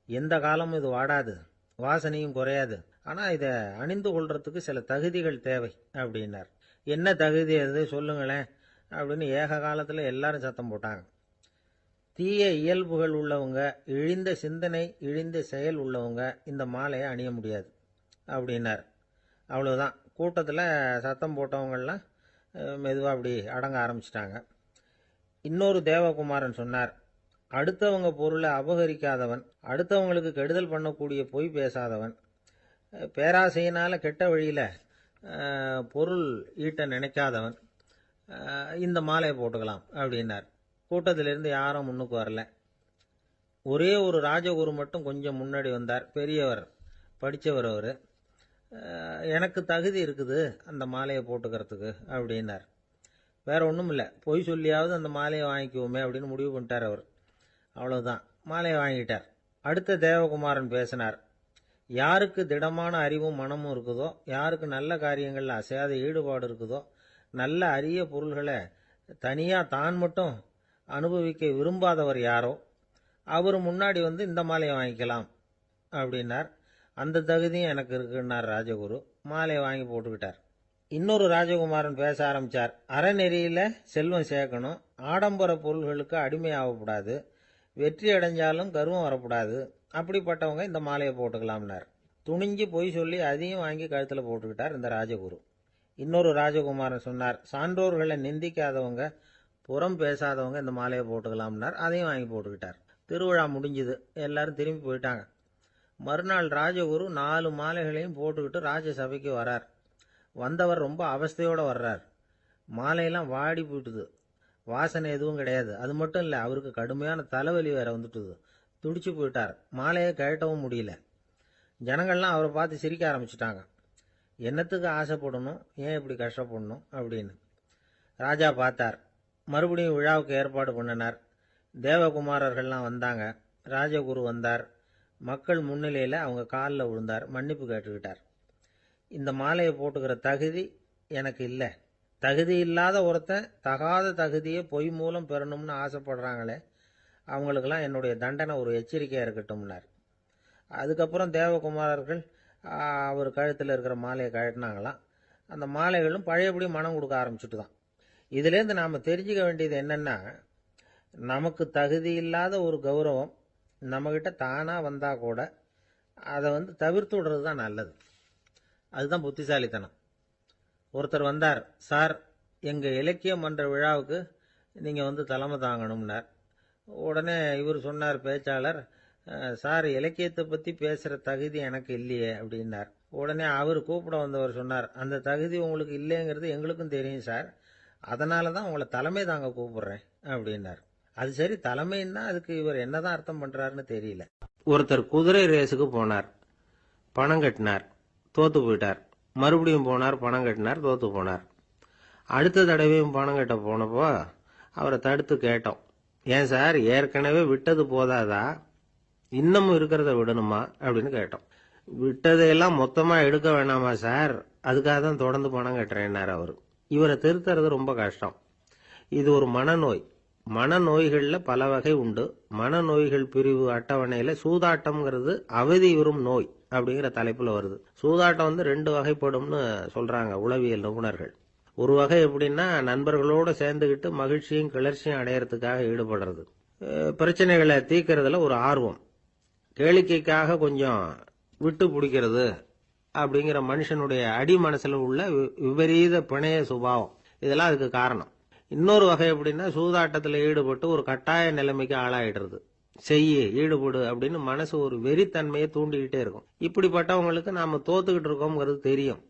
எந்த காலமும் இது வாடாது, வாசனையும் குறையாது. ஆனால் இதை அணிந்து கொள்றதுக்கு சில தகுதிகள் தேவை அப்படின்னார். என்ன தகுதி அது சொல்லுங்களேன் அப்படின்னு ஏக காலத்தில் எல்லாரும் சத்தம் போட்டாங்க. தீய இயல்புகள் உள்ளவங்க, இழிந்த சிந்தனை, இழிந்த செயல் உள்ளவங்க இந்த மாலையை அணிய முடியாது அப்படின்னார். அவ்வளோதான். கூட்டத்தில் சத்தம் போட்டவங்கள்லாம் மெதுவாக அப்படி அடங்க ஆரம்பிச்சிட்டாங்க. இன்னொரு தேவகுமாரன் சொன்னார், அடுத்தவங்க பொருளை அபகரிக்காதவன், அடுத்தவங்களுக்கு கெடுதல் பண்ணக்கூடிய பொய் பேசாதவன், பேராசையினால் கெட்ட வழியில் பொருள் ஈட்ட நினைக்காதவன் இந்த மாலையை போட்டுக்கலாம் அப்படின்னார். கூட்டத்திலிருந்து யாரும் முன்னுக்கு வரல. ஒரே ஒரு ராஜகுரு மட்டும் கொஞ்சம் முன்னாடி வந்தார். பெரியவர், படித்தவர். அவர், எனக்கு தகுதி இருக்குது அந்த மாலையை போட்டுக்கிறதுக்கு அப்படின்னார். வேற ஒன்றும் இல்லை, பொய் சொல்லியாவது அந்த மாலையை வாங்கிக்குவோமே அப்படின்னு முடிவு பண்ணிட்டார் அவர். அவ்வளோதான், மாலையை வாங்கிட்டார். அடுத்த தேவகுமாரன் பேசினார். யாருக்கு திடமான அறிவும் மனமும் இருக்குதோ, யாருக்கு நல்ல காரியங்களில் அசையாத ஈடுபாடு இருக்குதோ, நல்ல அரிய பொருள்களை தனியாக தான் மட்டும் அனுபவிக்க விரும்பாதவர் யாரோ அவர் முன்னாடி வந்து இந்த மாலையை வாங்கிக்கலாம் அப்படின்னார். அந்த தகுதியும் எனக்கு இருக்குன்னார் ராஜகுரு. மாலையை வாங்கி போட்டுக்கிட்டார். இன்னொரு ராஜகுமாரன் பேச ஆரம்பித்தார். அறநெறியில் செல்வம் சேர்க்கணும், ஆடம்பர பொருள்களுக்கு அடிமையாகக்கூடாது, வெற்றி அடைஞ்சாலும் கர்வம் வரக்கூடாது, அப்படிப்பட்டவங்க இந்த மாலையை போட்டுக்கலாம்னார். துணிஞ்சு பொய் சொல்லி அதையும் வாங்கி கழுத்தில் போட்டுக்கிட்டார் இந்த ராஜகுரு. இன்னொரு ராஜகுமாரன் சொன்னார், சான்றோர்களை நிந்திக்காதவங்க, புறம் பேசாதவங்க இந்த மாலையை போட்டுக்கலாம்னார். அதையும் வாங்கி போட்டுக்கிட்டார். திருவிழா முடிஞ்சுது, எல்லாரும் திரும்பி போயிட்டாங்க. மறுநாள் ராஜகுரு 4 மாலைகளையும் போட்டுக்கிட்டு ராஜசபைக்கு வரார். வந்தவர் ரொம்ப அவஸ்தையோடு வர்றார். மாலையெல்லாம் வாடி போயிட்டுது, வாசனை எதுவும் கிடையாது. அது மட்டும் இல்லை, அவருக்கு கடுமையான தலைவலி வேற வந்துட்டுது. துடிச்சு போயிட்டார். மாலையை கழட்டவும் முடியல. ஜனங்கள்லாம் அவரை பார்த்து சிரிக்க ஆரம்பிச்சிட்டாங்க. என்னத்துக்கு ஆசைப்படணும், ஏன் இப்படி கஷ்டப்படணும் அப்படின்னு. ராஜா பார்த்தார். மறுபடியும் விழாவுக்கு ஏற்பாடு பண்ணினார். தேவகுமாரர்கள்லாம் வந்தாங்க. ராஜகுரு வந்தார். மக்கள் முன்னிலையில் அவங்க காலில் விழுந்தார், மன்னிப்பு கேட்டுக்கிட்டார். இந்த மாலையை போட்டுக்கிற தகுதி எனக்கு இல்லை. தகுதி இல்லாத ஒருத்தன் தகாத தகுதியை பொய் மூலம் பெறணும்னு ஆசைப்படுறாங்களே, அவங்களுக்கெல்லாம் என்னுடைய தண்டனை ஒரு எச்சரிக்கையாக இருக்கட்டும்னார். அதுக்கப்புறம் தேவகுமாரர்கள் அவர் கழுத்தில் இருக்கிற மாலையை கழட்டினாங்களாம். அந்த மாலைகளும் பழையபடி மனம் கொடுக்க ஆரம்பிச்சுட்டு தான். இதுலேருந்து நாம் தெரிஞ்சுக்க வேண்டியது என்னென்னா, நமக்கு தகுதி இல்லாத ஒரு கௌரவம் நம்மக்கிட்ட தானாக வந்தால் கூட அதை தவிர்த்து விடுறது தான் நல்லது. அதுதான் புத்திசாலித்தனம். ஒருத்தர் வந்தார், சார் எங்கள் இலக்கிய மன்ற விழாவுக்கு நீங்கள் தலைமை தாங்கணும்னார். உடனே இவர் சொன்னார், பேச்சாளர், சார் இலக்கியத்தை பற்றி பேசுகிற தகுதி எனக்கு இல்லையே அப்படின்னார். உடனே அவர் கூப்பிட வந்தவர் சொன்னார், அந்த தகுதி உங்களுக்கு இல்லைங்கிறது எங்களுக்கும் தெரியும் சார், அதனால தான் உங்களை தலைமை தாங்க கூப்பிடுறேன் அப்படின்னார். அது சரி, தலைமைன்னா அதுக்கு இவர் என்னதான் அர்த்தம் பண்ணுறாருன்னு தெரியல. ஒருத்தர் குதிரை ரேஸுக்கு போனார், பணம் கட்டினார், தோத்து போயிட்டார். மறுபடியும் போனார், பணம் கட்டினார், தோத்து போனார். அடுத்த தடவையும் பணம் கட்ட போனப்போ அவரை தடுத்து கேட்டோம், ஏன் சார் ஏற்கனவே விட்டது போதாதா, இன்னமும் இருக்கிறத விடணுமா அப்படின்னு கேட்டோம். விட்டதையெல்லாம் மொத்தமாக எடுக்க வேணாமா சார், அதுக்காக தான் தொடர்ந்து பணம் கட்டுறேன்னார் அவர். இவரை திருத்துறது ரொம்ப கஷ்டம். இது ஒரு மனநோய். மனநோய்களில் பல வகை உண்டு. மனநோய்கள் பிரிவு அட்டவணையில் சூதாட்டம்ங்கிறது அவதி வரும் நோய் அப்படிங்கிற தலைப்பில் வருது. சூதாட்டம் 2 வகைப்படும்னு சொல்கிறாங்க உளவியல் நிபுணர்கள். ஒரு வகை எப்படின்னா, நண்பர்களோடு சேர்ந்துக்கிட்டு மகிழ்ச்சியும் கிளர்ச்சியும் அடையிறதுக்காக ஈடுபடுறது. பிரச்சனைகளை தீர்க்கறதுல ஒரு ஆர்வம், கேளிக்கைக்காக கொஞ்சம் விட்டு பிடிக்கிறது அப்படிங்கிற மனுஷனுடைய அடி மனசில் உள்ள விபரீத பிணைய சுபாவம், இதெல்லாம் அதுக்கு காரணம். இன்னொரு வகை எப்படின்னா, சூதாட்டத்தில் ஈடுபட்டு ஒரு கட்டாய நிலைமைக்கு ஆளாயிடுறது. ஈடுபடு அப்படின்னு மனசு ஒரு வெறித்தன்மையை தூண்டிக்கிட்டே இருக்கும். இப்படிப்பட்டவங்களுக்கு நாம தோத்துக்கிட்டு இருக்கோம்ங்கிறது தெரியும்,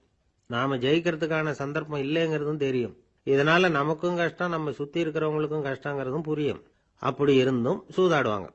நாம ஜெயிக்கிறதுக்கான சந்தர்ப்பம் இல்லைங்கிறதும் தெரியும். இதனால நமக்கும் கஷ்டம், நம்ம சுத்தி இருக்கிறவங்களுக்கும் கஷ்டங்கிறதும் புரியும். அப்படி இருந்தும் சூதாடுவாங்க.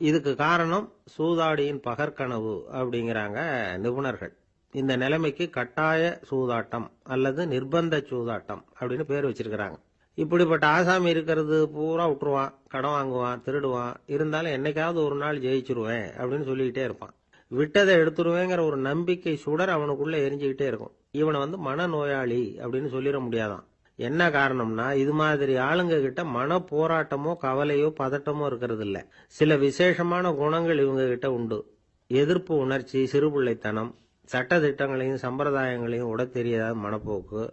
இதுக்கு காரணம் சூதாடியின் பகற்கனவு அப்படிங்கிறாங்க நிபுணர்கள். இந்த நிலைமைக்கு கட்டாய சூதாட்டம் அல்லது நிர்பந்த சூதாட்டம் அப்படின்னு பேர் வச்சிருக்கிறாங்க. இப்படிப்பட்ட ஆசாமி இருக்கிறது பூரா விட்டுருவான், கடன் வாங்குவான், திருடுவான், இருந்தாலும் என்னைக்காவது ஒரு நாள் ஜெயிச்சிருவேன் அப்படின்னு சொல்லிக்கிட்டே இருப்பான். விட்டதை எடுத்துருவேங்கிற ஒரு நம்பிக்கை சுடர் அவனுக்குள்ள எரிஞ்சுக்கிட்டே இருக்கும். இவனை மனநோயாளி அப்படின்னு சொல்லிட முடியாதான். என்ன காரணம்னா, இது மாதிரி ஆளுங்க கிட்ட மன போராட்டமோ கவலையோ பதட்டமோ இருக்கிறது இல்ல. சில விசேஷமான குணங்கள் இவங்க கிட்ட உண்டு. எதிர்ப்பு உணர்ச்சி, சிறுபிள்ளைத்தனம், சட்ட திட்டங்களையும் சம்பிரதாயங்களையும் உட தெரியாத மனப்போக்கு,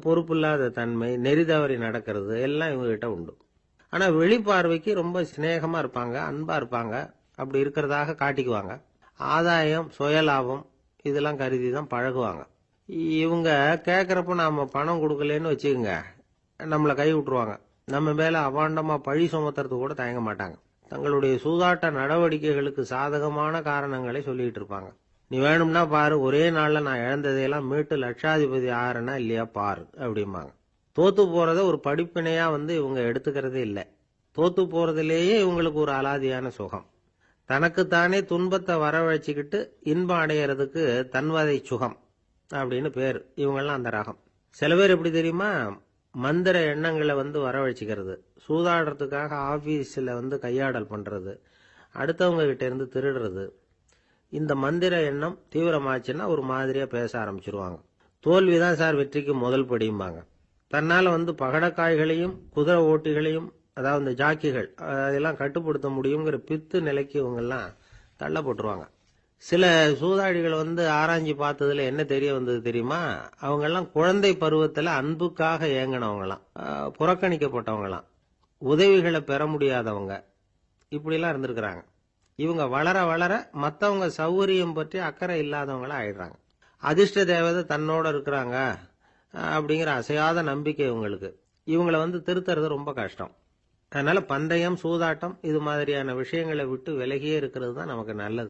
பொறுப்பில்லாத தன்மை, நெறிதவறி நடக்கிறது எல்லாம் இவங்க கிட்ட உண்டு. ஆனா வெளிப்பார்வைக்கு ரொம்ப சிநேகமா இருப்பாங்க, அன்பா இருப்பாங்க, அப்படி இருக்கிறதாக காட்டிக்குவாங்க. ஆதாயம், சுயலாபம் இதெல்லாம் கருதி தான் பழகுவாங்க. இவங்க கேட்குறப்ப நாம பணம் கொடுக்கலன்னு வச்சுக்கோங்க, நம்மளை கை விட்டுருவாங்க. நம்ம மேல அவாண்டமா பழி சுமத்துறது கூட தயங்க மாட்டாங்க. தங்களுடைய சூதாட்ட நடவடிக்கைகளுக்கு சாதகமான காரணங்களை சொல்லிட்டு இருப்பாங்க. நீ வேணும்னா பாரு, ஒரே நாள்ல நான் இழந்ததையெல்லாம் மீட்டு லட்சாதிபதி ஆறனா இல்லையா பாரு அப்படிம்பாங்க. தோத்து போறத ஒரு படிப்பினையா இவங்க எடுத்துக்கிறதே இல்லை. தோத்து போறதுலேயே இவங்களுக்கு ஒரு அலாதியான சுகம். தனக்குத்தானே துன்பத்தை வரவழைச்சிக்கிட்டு இன்பம் அடையிறதுக்கு தன்வதை சுகம் அப்படின்னு பேர். இவங்கெல்லாம் அந்த ரகம். சில பேர் எப்படி தெரியுமா, மந்திர எண்ணங்களை வரவழைச்சிக்கிறது, சூதாடுறதுக்காக ஆபீஸ்ல கையாடல் பண்றது, அடுத்தவங்க கிட்ட இருந்து திருடுறது. இந்த மந்திர எண்ணம் தீவிரமாச்சுன்னா ஒரு மாதிரியா பேச ஆரம்பிச்சிருவாங்க. தோல்விதான் சார் வெற்றிக்கு முதல் படியும்பாங்க. தன்னால பகடக்காய்களையும் குதிரை ஓட்டிகளையும், அதாவது இந்த ஜாக்கிகள், அதெல்லாம் கட்டுப்படுத்த முடியுங்கிற பித்து நிலைக்கு இவங்கெல்லாம் தள்ளப்பட்டுருவாங்க. சில சூதாடிகள் ஆராய்ச்சி பார்த்ததுல என்ன தெரிய வந்தது தெரியுமா, அவங்கெல்லாம் குழந்தை பருவத்துல அன்புக்காக ஏங்கினவங்களாம், புறக்கணிக்கப்பட்டவங்களாம், உதவிகளை பெற முடியாதவங்க, இப்படிலாம் இருந்திருக்கிறாங்க. இவங்க வளர வளர மற்றவங்க சௌகரியம் பற்றி அக்கறை இல்லாதவங்களா ஆயிடுறாங்க. அதிர்ஷ்ட தேவதை தன்னோட இருக்கிறாங்க அப்படிங்கிற அசையாத நம்பிக்கை இவங்களுக்கு. இவங்களை திருத்துறது ரொம்ப கஷ்டம். அதனால பந்தயம், சூதாட்டம் இது மாதிரியான விஷயங்களை விட்டு விலகியே இருக்கிறது தான் நமக்கு நல்லது.